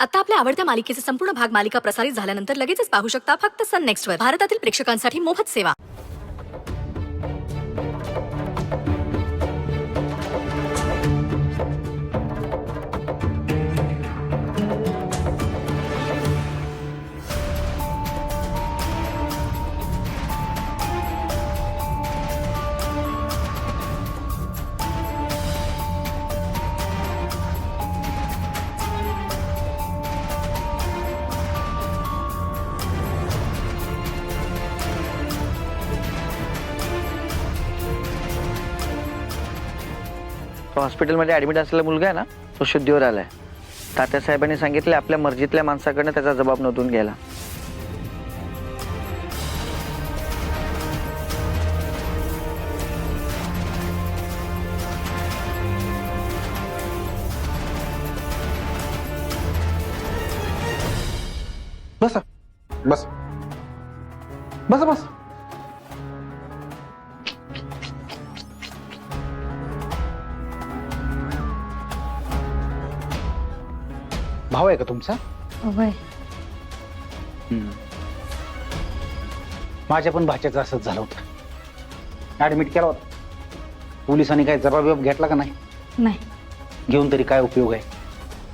आता आपल्या आवडत्या मालिकेचे संपूर्ण भाग मालिका प्रसारित झाल्यानंतर लगेचच पाहू शकता फक्त सन नेक्स्ट वर. भारतातील प्रेक्षकांसाठी मोफत सेवा. तो हॉस्पिटलमध्ये ॲडमिट असलेला मुलगा आहे ना, तो शुद्धीवर आलाय. तात्यासाहेबांनी सांगितले आपल्या मर्जीतल्या माणसाकडनं त्याचा जबाब नोंदवून घ्यायला. बसा बस बस बस. भाव आहे का तुमचा? होय. माझ्या पण भाच्याचं असंच झालं होतं. ऍडमिट केला होता. पोलिसांनी काय जबाब घेतला का नाही? नाही. घेऊन तरी काय उपयोग आहे?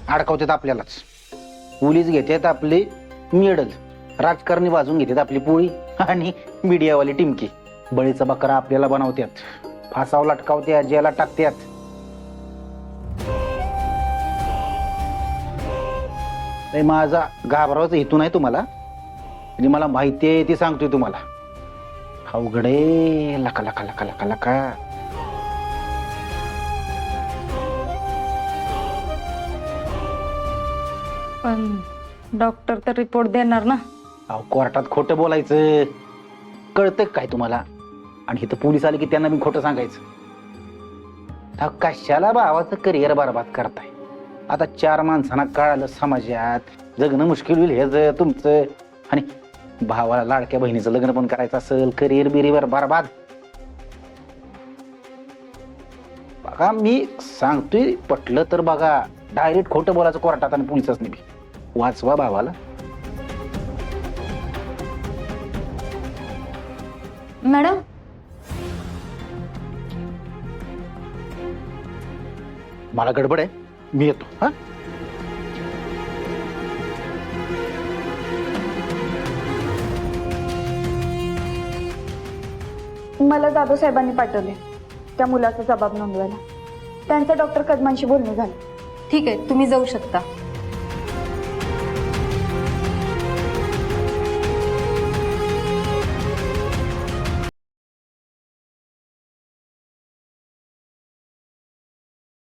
अडकवतात आपल्यालाच. पोलीस घेतात आपली मेडल, राजकारणी बाजून घेतात आपली पोळी आणि मीडियावाली टिमकी. बळीचा बकरा आपल्याला बनवतात, फासावर लटकावत्यात, जेला टाकतात. माझा घाबरावाचा हेतू नाही तुम्हाला, म्हणजे मला माहिती आहे ती सांगतोय तुम्हाला. अवघडे लका लका लका लका लका. पण डॉक्टर तर रिपोर्ट देणार ना. अहो, कोर्टात खोटं बोलायचं कळतं काय तुम्हाला? आणि इथं पोलीस आले की त्यांना मी खोटं सांगायचं. अहो, कशाला भावाचं करिअर बरबाद करताय? आता 4 माणसांना कळालं समाजात, जगणं मुश्किल होईल हे तुमचं. आणि भावाला लाडक्या बहिणीचं लग्न पण करायचं असेल, करिअर बिरीवर बरबाद. बघा मी सांगतोय, पटलं तर बघा, डायरेक्ट खोटं बोलायचं कोर्टात आणि पोलिसाच नाही. वाचवा भावाला. मॅडम, मला गडबड आहे, मी येतो. हा, मला जाधव साहेबांनी पाठवले त्या मुलाचा जबाब नोंदवायला. त्यांचं डॉक्टर कदमांशी बोलणं झालं. ठीक आहे, तुम्ही जाऊ शकता.